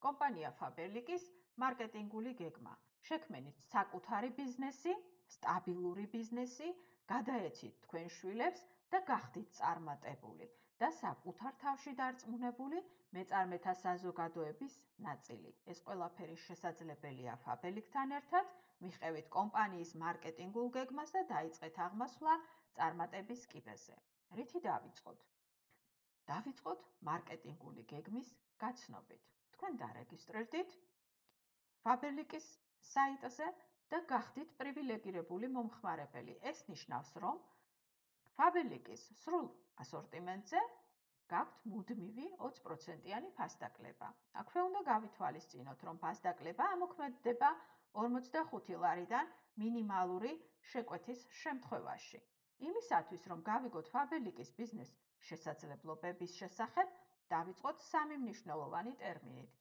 კომპანია Faberlic-ის მარკეტინგული გეგმა. შექმნით საკუთარი ბიზნესი, სტაბილური ბიზნესი, გადაეცით თქვენ შვილებს და გახდით წარმატებული და საკუთარ თავში დარწმუნებული მეწარმეთა საზოგადოების ნაწილი. ეს ყველაფერი შესაძლებელია Faberlic-თან ერთად, მიყევით კომპანიის მარკეტინგულ გეგმას და დაიწყეთ აღმასვლა წარმატების კიბეზე. რითი დავიწყოთ? დავიწყოთ მარკეტინგული გეგმის გაცნობით. თქვენ დარეგისტრირდით Faberlic-ის საიტზე და გახდით პრივილეგირებული მომხმარებელი. ეს ნიშნავს, რომ Faberlic-ის სრულ ასორტიმენტზე გაქვთ მუდმივი 20%-იანი ფასდაკლება. აქვე უნდა გავითვალისწინოთ, რომ ფასდაკლება ამოქმედდება 45 ლარიდან მინიმალური შეკვეთის შემთხვევაში. იმისათვის, რომ გავიგოთ Faberlic-ის ბიზნეს შესაძლებლობების შესახებ, დავიწყოთ სამი მნიშვნელოვანი ტერმინით,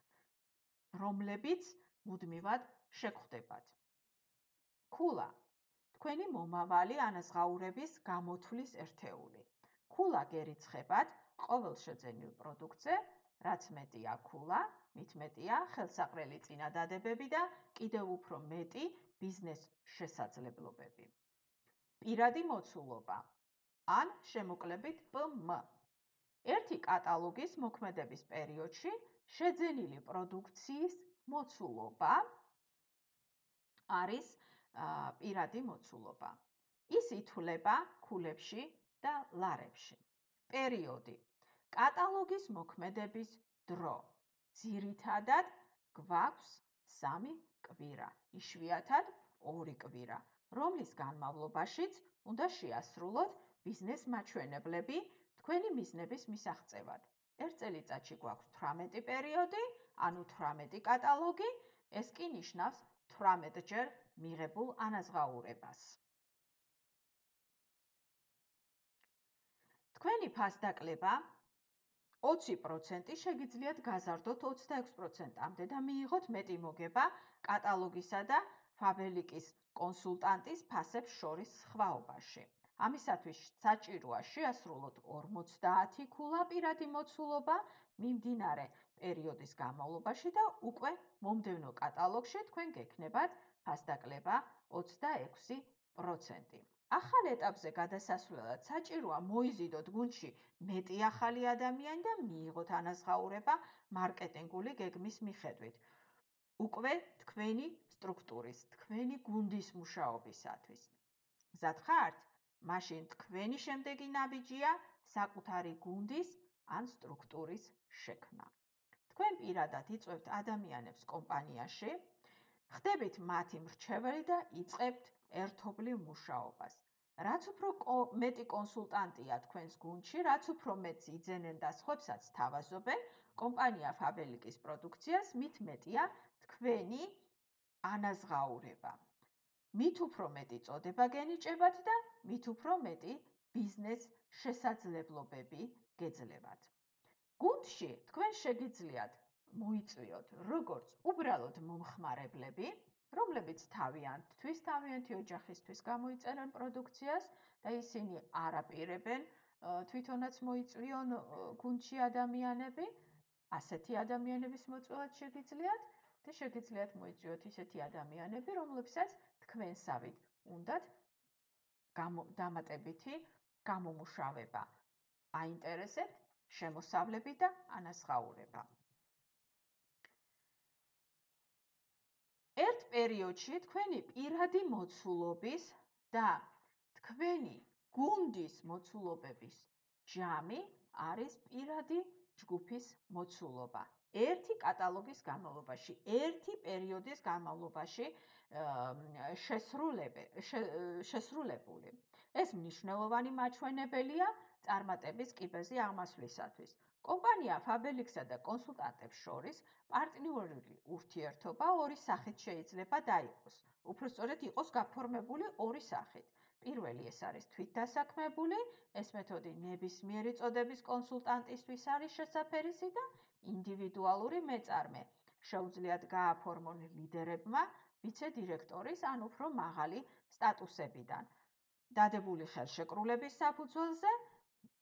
რომლებიც მუდმივად შეგხვდებათ. ქულა, თქვენი მომავალი ანაზღაურების გამოთვლის ერთეული. ქულა გერიცხებათ ყოველ შეძენილ პროდუქტზე, რაც მეტია ქულა, მით მეტია ხელსაყრელი წინადადებები და კიდევ უფრო მეტი ბიზნეს შესაძლებლობები. პირადი მოცულობა ან შემოკლებით PM. ერთი კატალოგის მოქმედების პერიოდში შეძენილი პროდუქციის მოცულობა არის პირადი მოცულობა. ის ითვლება ქულებში და ლარებში. პერიოდი. კატალოგის მოქმედების დრო. ძირითადად გვაქვს 3 კვირა, იშვიათად 2 კვირა, რომლის განმავლობაშიც უნდა შეასრულოთ ბიზნეს მაჩვენებლები თქვენი მიზნების მისაღწევად. ერთ წელიწადში გვაქვს 18 პერიოდი, ანუ 18 კატალოგი, ეს კი ნიშნავს 18-ჯერ მიღებულ ანაზღაურებას. თქვენი ფასდაკლება 20% შეგიძლიათ გაზარდოთ 26%-მდე და მიიღოთ მეტი მოგება კატალოგისა და Faberlic-ის კონსულტანტის ფასებს შორის სხვაობაში. ამისათვის საჭიროა შეასრულოთ 50 ქულა პირადი მოცულობა მიმდინარე პერიოდის განმავლობაში და უკვე მომდევნო კატალოგში თქვენ გექნებათ ფასდაკლება 26%. ახალ ეტაპზე გადასასვლელად საჭიროა მოიზიდოთ გუნდში მეტი ახალი ადამიანი და მიიღოთ ანაზღაურება მარკეტინგული გეგმის მიხედვით. უკვე თქვენი სტრუქტურის, თქვენი გუნდის მუშაობისათვის. გზად ხართ? მაშინ თქვენი შემდეგი ნაბიჯია საკუთარი გუნდის ან სტრუქტურის შექმნა. თქვენ პირადად იწვევთ ადამიანებს კომპანიაში, ხდებით მათი მრჩეველი და იწყებთ ერთობლივ მუშაობას. რაც უფრო მეტი კონსულტანტია თქვენს გუნდში, რაც უფრო მეტს იძენენ და სხვებსაც თავაზობენ, კომპანია Faberlic-ის პროდუქციას, მით მეტია თქვენი ანაზღაურება. მით უფრო მეტი წოდება გენიჭებათ და მით უფრო მეტი ბიზნეს შესაძლებლობები გეძლევათ. გუნდში თქვენ შეგიძლიათ მოიწვიოთ როგორც უბრალოდ მომხმარებლები, რომლებიც თავიანთი ოჯახისთვის გამოიწერენ პროდუქციას და ისინი არ აპირებენ თვითონაც მოიწვიონ გუნდში ადამიანები, ასეთი ადამიანების მოწვევაც შეგიძლიათ და შეგიძლიათ მოიწვიოთ ისეთი ადამიანები, რომლებსაც თქვენსავით უნდათ დამატებითი გამომუშავება, აინტერესებთ შემოსავლები და ანაზღაურება. ერთ პერიოდში თქვენი პირადი მოცულობის და თქვენი გუნდის მოცულობების ჯამი არის პირადი ჯგუფის მოცულობა. ერთი კატალოგის განმავლობაში, ერთი პერიოდის განმავლობაში შესრულებული. ეს მნიშვნელოვანი მაჩვენებელია წარმატების კიბეზე აღმასვლისათვის. კომპანია Faberlic-სა და კონსულტანტებს შორის პარტნიორული ურთიერთობა ორი სახით შეიძლება დაიყოს. უпростоრად იყოს გაფორმებული ორი სახით. პირველი ეს არის თვითდასაქმებული, ეს მეთოდი ნებისმიერი წოდების კონსულტანტისთვის არის შესაფერისი და ინდივიდუალური მეწარმე. შეუძლიათ გააფორმონ ლიდერებმა ვიცე-დირექტორის ან უფრო მაღალი სტატუსებიდან. დადებული ხელშეკრულების საფუძველზე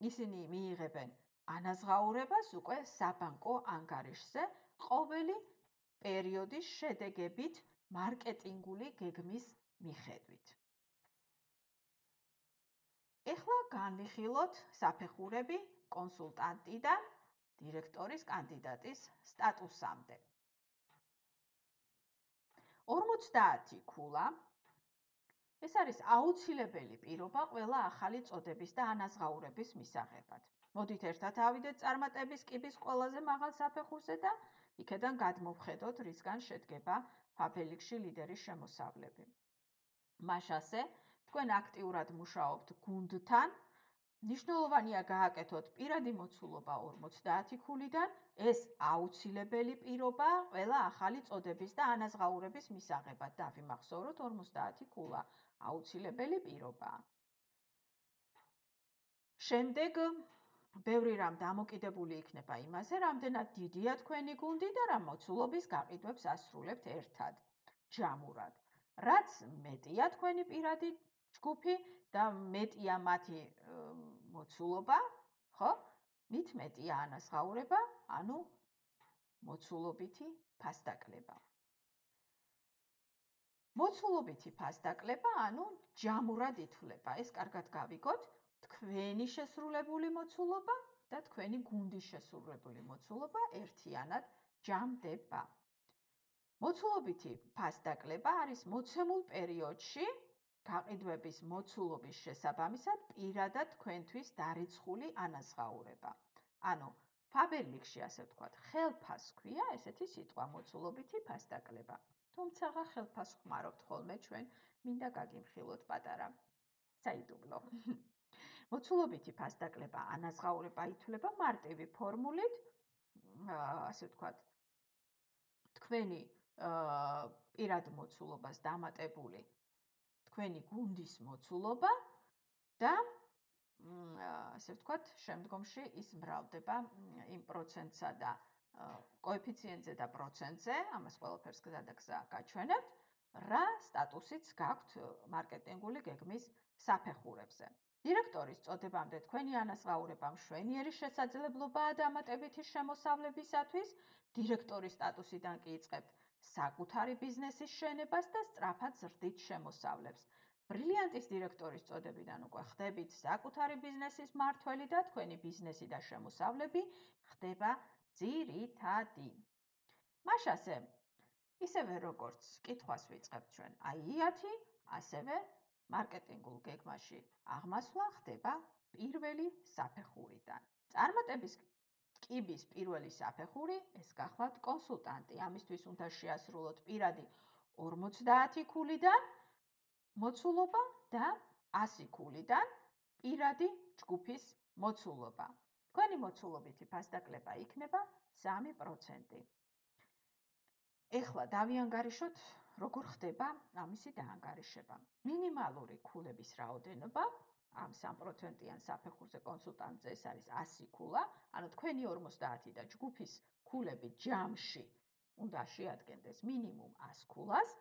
ისინი მიიღებენ ანაზღაურებას უკვე საბანკო ანგარიშზე ყოველი პერიოდის შედეგებით მარკეტინგული გეგმის მიხედვით. ეხლა განვიხილოთ საფეხურები კონსულტანტიდან დირექტორის კანდიდატის სტატუსამდე. 50 ქულა ეს არის აუცილებელი პირობა ყველა ახალი წოდების და ანაზღაურების მისაღებად. მოდით ერთად ავიდეთ წარმატების კიბის ყველაზე მაღალ საფეხურზე და იქედან გადმოვხედოთ, რისგან შედგება ფაბელიქში ლიდერის შემოსავლები. მაშასე, თქვენ აქტიურად მუშაობთ გუნდთან, მნიშვნელოვანია გააკეთოთ პირადი მოცულობა 50 ქულიდან, ეს აუცილებელი პირობა ყველა ახალი წოდების და ანაზღაურების მისაღებად. დავიმახსოვროთ 50 ქულა აუცილებელი პირობაა. შემდეგ ბევრი რამ დამოკიდებული იქნება იმაზე, რამდენად დიდია თქვენი გუნდი და რა მოცულობის გაყიდვებს ასრულებთ ერთად, ჯამურად. რაც მეტია თქვენი პირადი ჯგუფი და მეტია მათი მოცულობა, ხო? მით მეტია ანაზღაურება, ანუ მოცულობითი ფასდაკლება. მოცულობითი ფასდაკლება, ანუ ჯამურად ითვლება. ეს კარგად გავიგოთ, თქვენი შესრულებული მოცულობა და თქვენი გუნდის შესრულებული მოცულობა ერთიანად ჯამდება. მოცულობითი ფასდაკლება არის მოცემულ პერიოდში გაყიდვების მოცულობის შესაბამისად პირადად თქვენთვის დარიცხული ანაზღაურება. ანუ ფაბელიქში, ასე ვთქვათ, ხელფას ქვია ესეთი სიტყვა მოცულობითი ფასდაკლება. თუმცა ხელფას ხმარობთ ხოლმე ჩვენ, მინდა გაგიმხილოთ პატარა საიდუმლო. მოცულობითი ფასდაკლება ანაზღაურება ითვლება მარტივი ფორმულით, ასე ვთქვათ, თქვენი პირად მოცულობას დამატებული თქვენი გუნდის მოცულობა და ასე ვთქვათ, შემდგომში ის მრავლდება იმ პროცენტსა და კოეფიციენტზე და პროცენტზე, ამას ყველაფერს გზადაგზა გაჩვენებთ, რა სტატუსიც გაქვთ მარკეტინგული გეგმის საფეხურებზე. დირექტორის წოდებამდე თქვენი ანაზღაურება მშვენიერი შესაძლებლობაა დამატებითი შემოსავლებისათვის, დირექტორის სტატუსიდან კი იწყებთ საკუთარი ბიზნესის შენებას და სწრაფად ზრდით შემოსავლებს. ბრილიანტის დირექტორის წოდებიდან უკვე ხდებით საკუთარი ბიზნესის მმართველი და თქვენი ბიზნესი და შემოსავლები ხდება ძირითადი. მაშასე, ისევე როგორც კითხვას ვიწყებთ ჩვენ აი-10, ასევე მარკეტინგულ გეგმაში აღმასვლა ხდება პირველი საფეხურიდან. წარმატების კიბის პირველი საფეხური, ეს გახლავთ კონსულტანტი. ამისთვის უნდა შეასრულოთ პირადი 50 ქულიდან მოცულობა და 100 ქულიდან პირადი ჯგუფის მოცულობა. თქვენი მოცულობითი ფასდაკლება იქნება 3%. ეხლა დავიანგარიშოთ, როგორ ხდება ამისი დაანგარიშება. მინიმალური ქულების რაოდენობა ამ 3%-იან საფეხურზე კონსულტანტზე ეს არის 100 ქულა, ანუ თქვენი 50 და ჯგუფის ქულები ჯამში უნდა შეადგენდეს მინიმუმ 100 ქულას,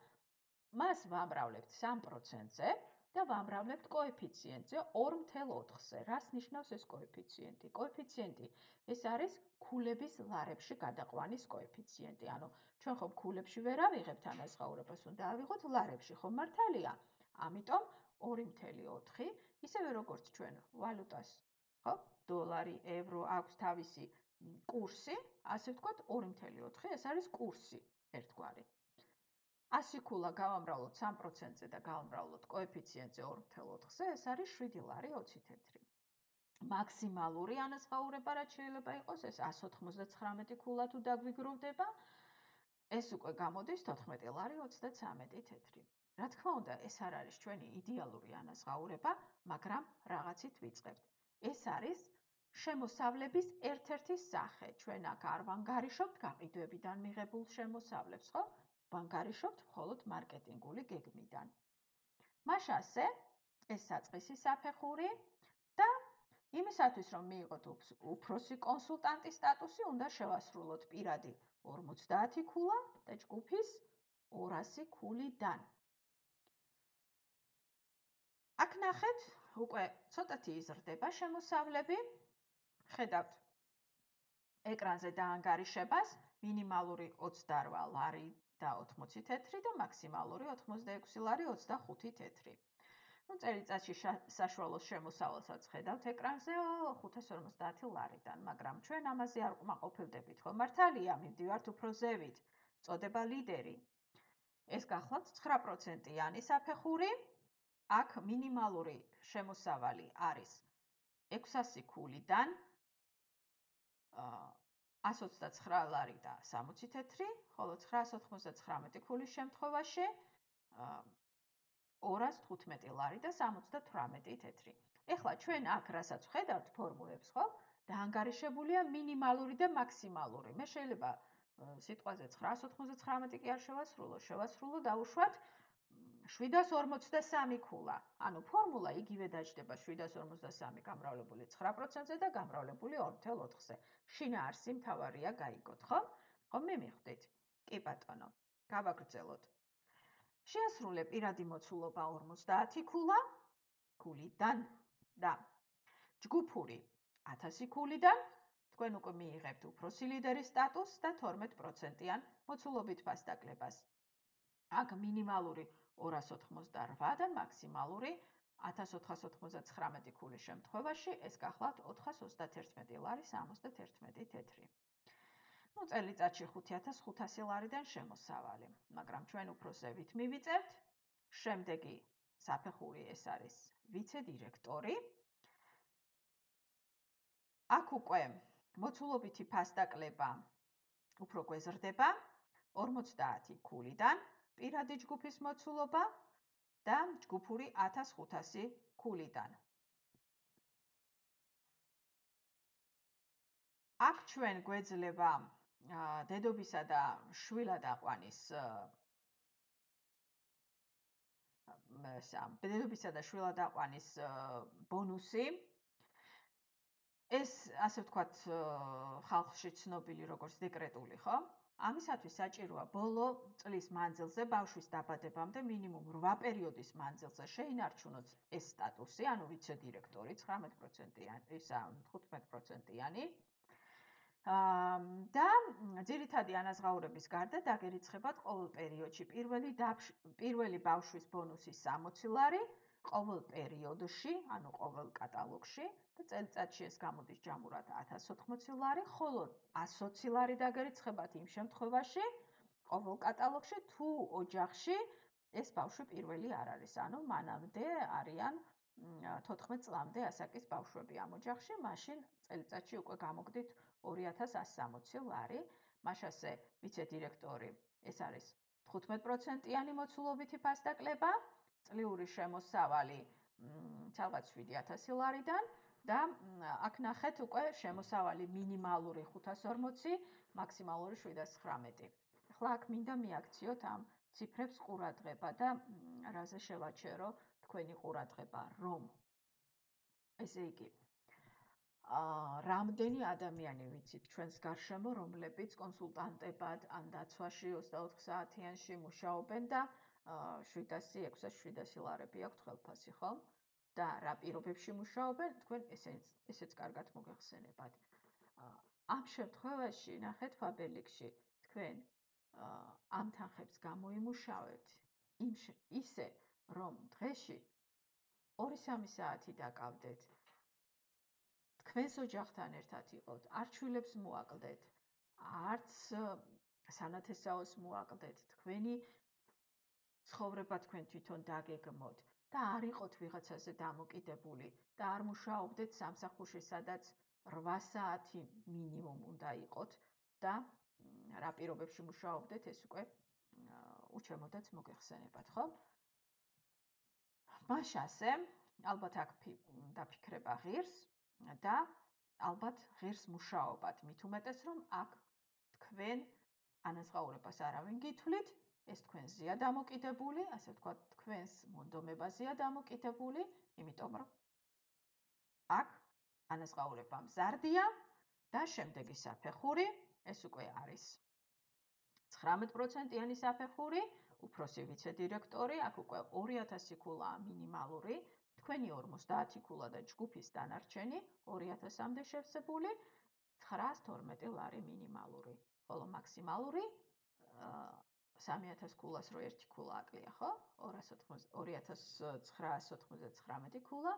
მას ვამრავლებთ 3%-ზე და ვამრავლებთ კოეფიციენტზე 2.4-ზე. რას ნიშნავს ეს კოეფიციენტი? კოეფიციენტი ეს არის ქულების ლარებში გადაყვანის კოეფიციენტი. ანუ ჩვენ ხომ ქულებში ვერ ავიღებთ ანაზღაურებას, უნდა ავიღოთ ლარებში, ხომ მართალია? ამიტომ 2.4, ისევე როგორც ჩვენ ვალუტას, ხო? დოლარი, ევრო აქვს თავისი კურსი, ასე ვთქვათ 2.4, ეს არის კურსი ერთგვარი. 100 ქულა გავამრავლოთ 3%-ზე და გავამრავლოთ კოეფიციენტზე 2.4-ზე, ეს არის 7 ლარი 20 თეთრი. მაქსიმალური ანაზღაურება რაც შეიძლება იყოს, ეს 199 ქულა თუ დაგვიგროვდება, ეს უკვე გამოდის 14 ლარი 33 თეთრი. რა თქმა უნდა, ეს არ არის ჩვენი იდეალური ანაზღაურება, მაგრამ რაღაცით ვიწყებთ. ეს არის შემოსავლების ერთ-ერთი სახე. ჩვენ აქ არ ვანგარიშობთ გაყიდვებიდან მიღებულ შემოსავლებს, ხო? ვანგარიშობთ მხოლოდ მარკეტინგული გეგმიდან. მაშასე, ეს საწყისი საფეხური და იმისათვის, რომ მიიღოთ უფროსი კონსულტანტის სტატუსი, უნდა შევასრულოთ პირადი 50 ქულა და ჯგუფის 200 ქულიდან. აქ ნახეთ, უკვე ცოტათი იზრდება შემოსავლები. ხედავთ ეკრანზე დაანგარიშებას. მინიმალური 28 ლარი და 80 თეთრი და მაქსიმალური 86 ლარი 25 თეთრი. Ну, წელიწადში საშუალო შემოსავალსაც ხედავთ ეკრანზე 550 ლარიდან, მაგრამ ჩვენ ამაზე არ ყმაყოფილდებით, ხო მართალია, მივდივართ უფრო ზევით. წოდება ლიდერი. ეს გახლავთ 9%-იანი საფეხური. აქ მინიმალური შემოსავალი არის 600 ქულიდან 129 ლარი და 60 თეთრი, ხოლო 999 ქულის შემთხვევაში 215 ლარი და 78 თეთრი. ეხლა ჩვენ აქ რასაც ვხედავთ ფორმულებს, ხო? დაანგარიშებულია მინიმალური და მაქსიმალური. მე შეიძლება სიტყვაზე 999 კი არ შევასრულო, დავუშვათ 753 ქულა. ანუ ფორმულა იგივე დაჯდება 753 გამრავლებული 9%-ზე და გამრავლებული 2.4-ზე. შინაარსი მთავარია გაიგოთ, ხო? ხომ მე მიხვდით? კი ბატონო. გავაგრძელოთ. შეასრულე პირადი მოცულობა 50 ქულიდან და ჯგუფური 1000 ქულიდან თქვენ უკვე მიიღებთ უფროსი ლიდერის სტატუსს და 12%-იან მოცულობით ფასდაკლებას. აქ მინიმალური 288 და მაქსიმალური 1499 ქულის შემთხვევაში ეს გახლავთ 431 ლარი 71 თეთრი. Ну, წელიწადში 5500 ლარიდან შემოსავალი, მაგრამ ჩვენ უფრო ზევით მივიწევთ. შემდეგი საფეხური ეს არის ვიცე-დირექტორი. აქ უკვე მოცულობითი ფასდაკლება უფრო გვეზრდება 50 ქულიდან, პირადი ჯგუფის მოცულობა და ჯგუფური 1500 ქულიდან. აქ ჩვენ გვეძლება დედობისა და შვილადაყვანის ბონუსი. ეს ასე ვთქვათ ხალხში ცნობილი როგორც დეკრეტული, ხო? ამისათვის საჭიროა ბოლო წლის მანძილზე ბავშვის დაბადებამდე მინიმუმ 8 პერიოდის მანძილზე შეინარჩუნოთ ეს სტატუსი, ანუ ვიცე-დირექტორი 15%-იანი. და ძირითადი ანაზღაურების გარდა დაგერიცხებათ ყოველ პერიოდში პირველი ბავშვის ბონუსი 60 ლარი, ყოველ პერიოდში, ანუ ყოველ კატალოგში და წელიწადში ეს გამოდის ჯამურად 1080 ლარი, ხოლო 120 ლარი დაგერიცხებათ იმ შემთხვევაში, ყოველ კატალოგში თუ ოჯახში ეს ბავშვი პირველი არ არის, ანუ მანამდე არიან 14 წლამდე ასაკის ბავშვები ამ ოჯახში, მაშინ წელიწადში უკვე გამოგდით 2160 ლარი. მაშასე ვიცე-დირექტორი ეს არის 15%-იანი მოცულობითი ფასდაკლება, წლიური შემოსავალი ცალკე 7000 ლარიდან და აქ ნახეთ უკვე შემოსავალი მინიმალური 540, მაქსიმალური 719. ახლა აქ მინდა მიაქციოთ ამ ციფრებს ყურადღება და რაზე შევაჩერო თქვენი ყურადღება, რომ ესე იგი რამდენი ადამიანი ვიცით ჩვენს გარშემო, რომლებიც კონსულტანტებად ან დაცვაში 24 საათიანში მუშაობენ და 700-600 ლარები აქვთ ხელფასი, ხო? და რა პირობებში მუშაობენ, თქვენ ესეც კარგად მოგეხსენებათ. ამ შემთხვევაში, ნახეთ ფაბელიქში, თქვენ ამ თანხებს გამოიმუშავებთ ისე, რომ დღეში 2-3 საათი დაკავდეთ. თქვენს ოჯახთან ერთად იყოთ, არ ჩვილებს მოაკლდეთ, არც სანათესაოს მოაკლდეთ, თქვენი ცხოვრება თქვენ თვითონ დაგეგმოთ და არ იყოთ ვიღაცაზე დამოკიდებული და არ მუშაობდეთ სამსახურში, სადაც 8 საათი მინიმუმ უნდა იყოთ და რა პირობებში მუშაობდეთ, ეს უკვე უჩემოდაც მოგეხსენებათ, ხო? მაშასე, ალბათ აქ დაფიქრება ღირს და ალბათ ღირს მუშაობათ, მით უმეტეს რომ აქ თქვენ ანაზღაურებას არავინ გითვლით, ეს თქვენზეა დამოკიდებული, ასე ვთქვათ, თქვენს მონდომებაზეა დამოკიდებული, იმიტომ რომ აქ ანაზღაურება მზარდია და შემდეგი საფეხური, ეს უკვე არის 19%-იანი საფეხური, უფროსი ვიცე-დირექტორი, აქ უკვე 2000 ქულაა მინიმალური, თქვენი 50 ქულა და ჯგუფის დანარჩენი 2000-მდე შევსებული, 912 ლარი მინიმალური. ხოლო მაქსიმალური 3000 ქულას რო ერთი ქულა აკლია, ხო? 2999 ქულა,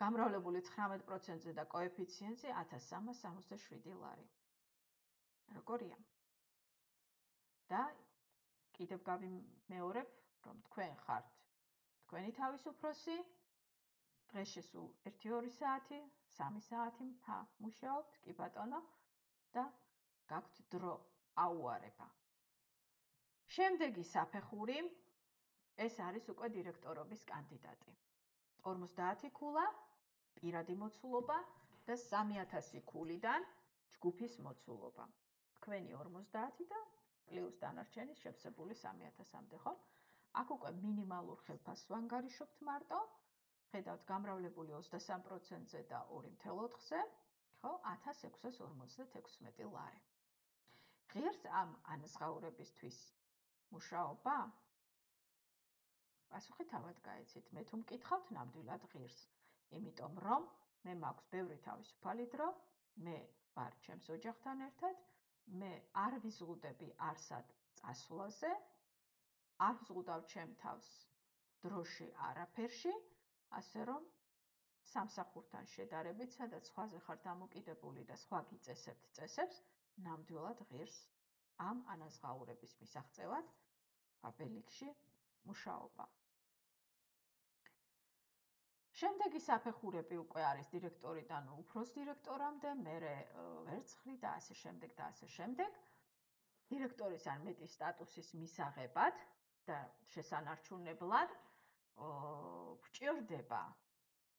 გამრავლებული 19%-ზე და კოეფიციენტზე 1367 ლარი. როგორია? და კიდევ გავიმეორებ, რომ თქვენ ხართ თქვენი თავისუფროსი, დღეში სულ 1-2 საათი, 3 საათი მუშაობთ, კი ბატონო, და გაქვთ დრო აუარება. შემდეგი საფეხური, ეს არის უკვე დირექტორობის კანდიდატი. 50 ქულა, პირადი მოცულობა და 3000 ქულიდან ჯგუფის მოცულობა. თქვენი 50 და პლუს დანარჩენი შევსებული 3000-მდე, ხო? აქ უკვე მინიმალურ ხელფასს ვანგარიშობთ მარტო. ხედავთ გამრავლებული 23%-ზე და 2.4-ზე, ხო? 1656 ლარი. ღირს ამ ანაზღაურებისთვის მუშაობა? პასუხი თავად გაიცით. მე თუ მკითხავთ, ნამდვილად ღირს. იმიტომ რომ მე მაქვს ბევრი თავისუფალი დრო, მე ვარ ჩემს ოჯახთან ერთად, მე არ ვიზღუდები არსად წასვლაზე, არ ვზღუდავ ჩემ თავს დროში არაფერში, ასე რომ სამსახურთან შედარებით, სადაც სხვაზე ხარ დამოკიდებული და სხვა გიწესებთ წესებს, ნამდვილად ღირს ამ ანაზღაურების მისაღწევად აბელიქში მუშაობა. შემდეგი საფეხურები უკვე არის დირექტორიდან უფროს დირექტორამდე, მერე ვერცხლი და ასე შემდეგ და ასე შემდეგ. დირექტორის ან მეტი სტატუსის მისაღებად და შესანარჩუნებლად გვჭირდება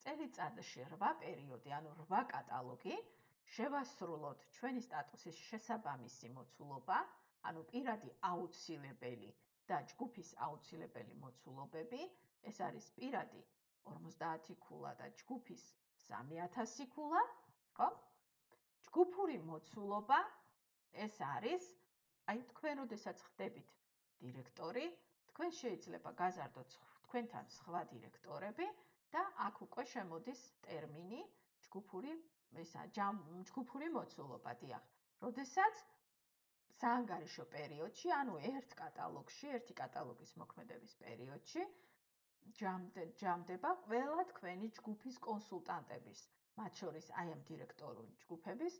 წელიწადში 8 პერიოდი, ანუ 8 კატალოგი, შევასრულოთ ჩვენი სტატუსის შესაბამისი მოცულობა, ანუ პირადი აუცილებელი და ჯგუფის აუცილებელი მოცულობები, ეს არის პირადი 50 ქულა და ჯგუფის 3000 ქულა, ხო? ჯგუფური მოცულობა ეს არის, აი თქვენ როდესაც ხდებით დირექტორი, თქვენ შეიძლება გაზარდოთ თქვენთან სხვა დირექტორები და აქ უკვე შემოდის ტერმინი ჯგუფური მოცულობა, დიახ. როდესაც საანგარიშო პერიოდში, ანუ ერთ კატალოგის მოქმედების პერიოდში ჯამდება ყველა თქვენი ჯგუფის კონსულტანტების, მათ შორის აი ამ დირექტორული ჯგუფების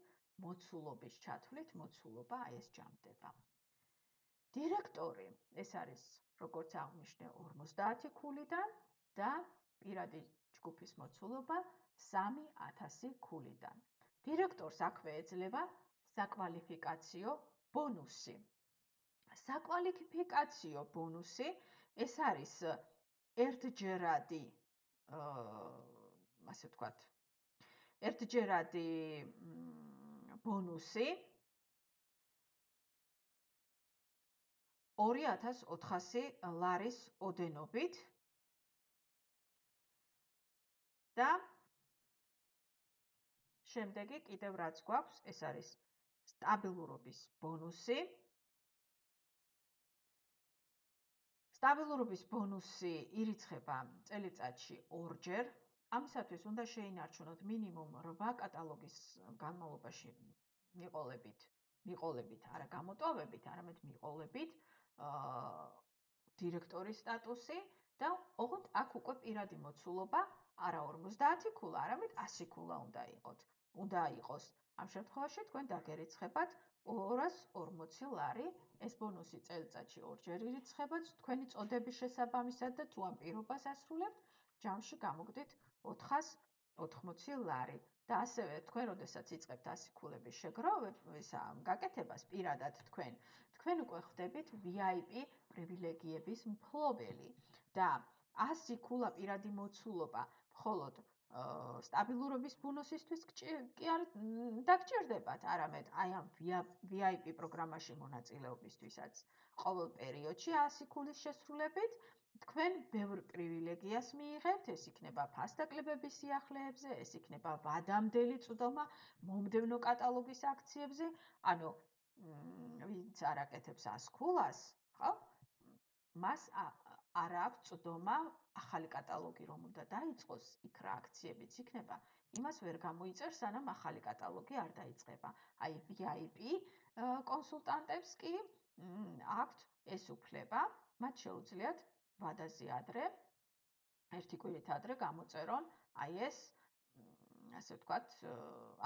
მოცულობის ჩათვლით მოცულობა აი ეს ჯამდება. დირექტორი ეს არის, როგორც აღნიშნე, 50 ქულიდან და პირადი ჯგუფის მოცულობა 3000 ქულიდან. დირექტორს აქვე ეძლევა საკვალიფიკაციო ბონუსი. საკვალიფიკაციო ბონუსი ეს არის ერთჯერადი, ასე ვთქვათ, ერთჯერადი ბონუსი 2400 ლარის ოდენობით და შემდეგი კიდევ რაც გვაქვს, ეს არის სტაბილურობის ბონუსი. სტაბილურობის ბონუსი ირიცხება წელიწადში 2-ჯერ. ამისათვის უნდა შეინარჩუნოთ მინიმუმ 8 კატალოგის განმავლობაში მიყოლებით, არა გამოტოვებით, არამედ მიყოლებით დირექტორის სტატუსი და ოღონდ აქ უკვე პირადი მოცულობა არა 50 ქულა, არამედ 100 ქულა უნდა იყოს. ამ შემთხვევაში თქვენ დაგერიცხებათ 240 ლარი. ეს ბონუსი წელიწადში 2-ჯერ ირიცხებათ თქვენი წოდების შესაბამისად და თუ ამ პირობას ასრულებთ, ჯამში გამოგდით 480 ლარი. და ასევე თქვენ როდესაც იწყებთ 100 ქულების გაკეთებას პირადად თქვენ უკვე ხდებით VIP პრივილეგიების მფლობელი და 100 ქულა პირადი მოცულობა მხოლოდ სტაბილურობის ბონუსისთვის კი არ დაგჭირდებათ, არამედ აი ამ VIP პროგრამაში მონაწილეობისთვისაც ყოველ პერიოდში 100 ქულის შესრულებით თქვენ ბევრ პრივილეგიას მიიღებთ, ეს იქნება ფასდაკლებების სიახლეებზე, ეს იქნება ვადამდელი წვდომა მომდევნო კატალოგის აქციებზე, ანუ ვინც არ აკეთებს 100 ქულას, ხო? მას არ აქვს წვდომა ახალი კატალოგი რომ უნდა დაიწყოს, იქ რა აქციებიც იქნება, იმას ვერ გამოიწერს, სანამ ახალი კატალოგი არ დაიწყება. აი VIP კონსულტანტებს კი აქვთ ეს უფლება, მათ შეუძლიათ ვადაზე ადრე, ერთი კვირით ადრე გამოწერონ აი ეს, ასე ვთქვათ,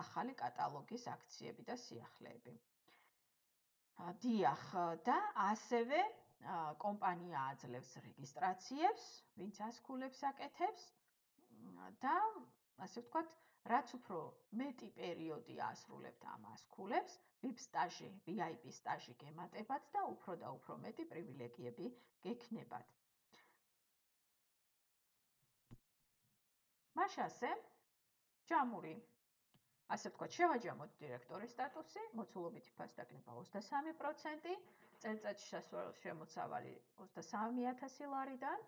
ახალი კატალოგის აქციები და სიახლეები. დიახ, და ასევე კომპანია აძლევს რეგისტრაციებს, ვინც ასკულებს აკეთებს და ასე ვთქვათ, რაც უფრო მეტი პერიოდი ასრულებთ ამ ასკულებს, VIP სტაჟი გემატებათ და უფრო მეტი პრივილეგიები გექნებათ. მაშასე, ჯამური, ასე ვთქვათ, შევაჯამოთ დირექტორის სტატუსი, მოცულობითი ფასდაკლება 23%, წელიწადში სასურველ შემოსავალი 23,000 ლარიდან,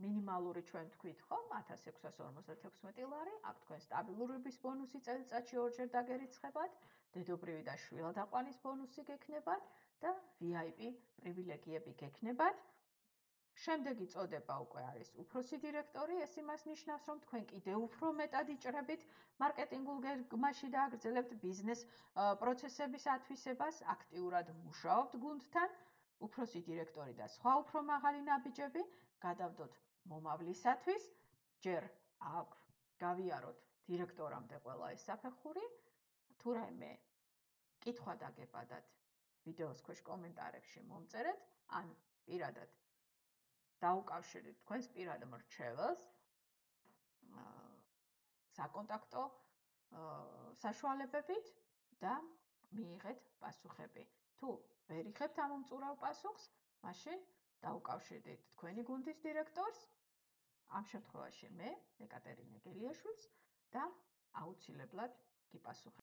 მინიმალური ჩვენ თქვით ხომ 1656 ლარი, აქ თქვენ სტაბილურობის ბონუსი წელიწადში ორჯერ დაგერიცხებათ, დედობრივი და შვილადაყვანის ბონუსი გექნებათ და VIP პრივილეგიები გექნებათ. შემდეგი წოდება უკვე არის უფროსი დირექტორი, ეს იმას ნიშნავს, რომ თქვენ კიდევ უფრო მეტად იჭრებით მარკეტინგულ გეგმაში და აგრძელებთ ბიზნეს პროცესების ათვისებას, აქტიურად მუშაობთ გუნდთან, უფროსი დირექტორი და სხვა უფრო მაღალი ნაბიჯები გადავდოთ მომავლისათვის, ჯერ აქ გავიაროთ დირექტორამდე ყველა ეს საფეხური, თუ რაიმე კითხვა დაგებადათ, ვიდეოს ქვეშ კომენტარებში მომწერეთ, ან პირადად დაუკავშირდით თქვენს პირად მრჩეველს საკონტაქტო საშუალებებით და მიიღეთ პასუხები. თუ ვერ იღებთ ამ უმწურავ პასუხს, მაშინ დაუკავშირდით თქვენი გუნდის დირექტორს, ამ შემთხვევაში მე, ეკატერინე გელიაშვილს და აუცილებლად გიპასუხებთ.